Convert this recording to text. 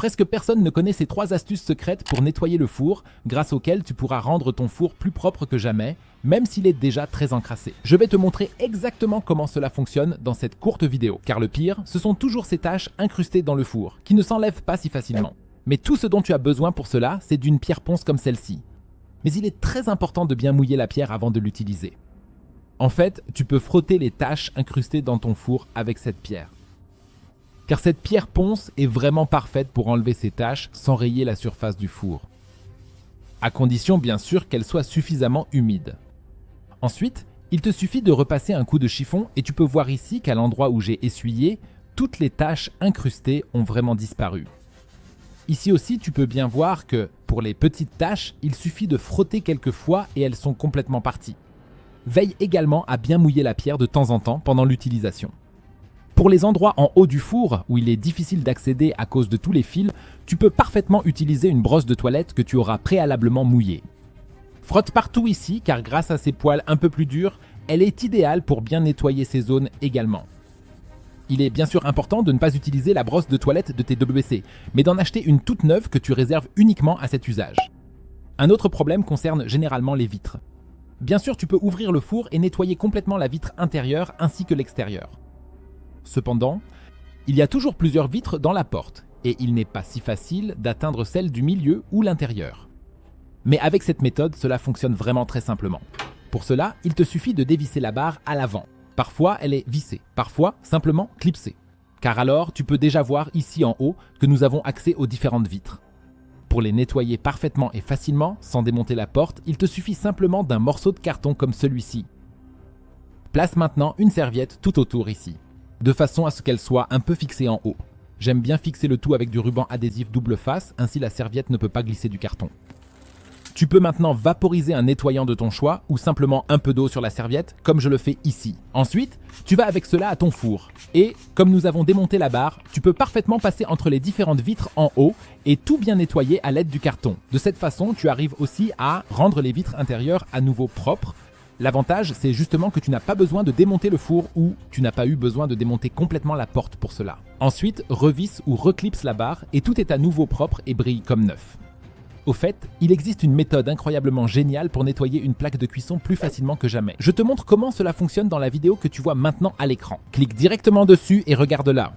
Presque personne ne connaît ces 3 astuces secrètes pour nettoyer le four, grâce auxquelles tu pourras rendre ton four plus propre que jamais, même s'il est déjà très encrassé. Je vais te montrer exactement comment cela fonctionne dans cette courte vidéo, car le pire, ce sont toujours ces taches incrustées dans le four, qui ne s'enlèvent pas si facilement. Mais tout ce dont tu as besoin pour cela, c'est d'une pierre ponce comme celle-ci. Mais il est très important de bien mouiller la pierre avant de l'utiliser. En fait, tu peux frotter les taches incrustées dans ton four avec cette pierre. Car cette pierre ponce est vraiment parfaite pour enlever ces taches sans rayer la surface du four. À condition bien sûr qu'elle soit suffisamment humide. Ensuite, il te suffit de repasser un coup de chiffon et tu peux voir ici qu'à l'endroit où j'ai essuyé, toutes les taches incrustées ont vraiment disparu. Ici aussi, tu peux bien voir que pour les petites taches, il suffit de frotter quelques fois et elles sont complètement parties. Veille également à bien mouiller la pierre de temps en temps pendant l'utilisation. Pour les endroits en haut du four, où il est difficile d'accéder à cause de tous les fils, tu peux parfaitement utiliser une brosse de toilette que tu auras préalablement mouillée. Frotte partout ici, car grâce à ses poils un peu plus durs, elle est idéale pour bien nettoyer ces zones également. Il est bien sûr important de ne pas utiliser la brosse de toilette de tes WC, mais d'en acheter une toute neuve que tu réserves uniquement à cet usage. Un autre problème concerne généralement les vitres. Bien sûr, tu peux ouvrir le four et nettoyer complètement la vitre intérieure ainsi que l'extérieur. Cependant, il y a toujours plusieurs vitres dans la porte et il n'est pas si facile d'atteindre celle du milieu ou l'intérieur. Mais avec cette méthode, cela fonctionne vraiment très simplement. Pour cela, il te suffit de dévisser la barre à l'avant. Parfois, elle est vissée, parfois simplement clipsée. Car alors, tu peux déjà voir ici en haut que nous avons accès aux différentes vitres. Pour les nettoyer parfaitement et facilement, sans démonter la porte, il te suffit simplement d'un morceau de carton comme celui-ci. Place maintenant une serviette tout autour ici, de façon à ce qu'elle soit un peu fixée en haut. J'aime bien fixer le tout avec du ruban adhésif double face, ainsi la serviette ne peut pas glisser du carton. Tu peux maintenant vaporiser un nettoyant de ton choix ou simplement un peu d'eau sur la serviette, comme je le fais ici. Ensuite, tu vas avec cela à ton four. Et, comme nous avons démonté la barre, tu peux parfaitement passer entre les différentes vitres en haut et tout bien nettoyer à l'aide du carton. De cette façon, tu arrives aussi à rendre les vitres intérieures à nouveau propres. L'avantage, c'est justement que tu n'as pas besoin de démonter le four ou tu n'as pas eu besoin de démonter complètement la porte pour cela. Ensuite, revisse ou reclipse la barre et tout est à nouveau propre et brille comme neuf. Au fait, il existe une méthode incroyablement géniale pour nettoyer une plaque de cuisson plus facilement que jamais. Je te montre comment cela fonctionne dans la vidéo que tu vois maintenant à l'écran. Clique directement dessus et regarde là.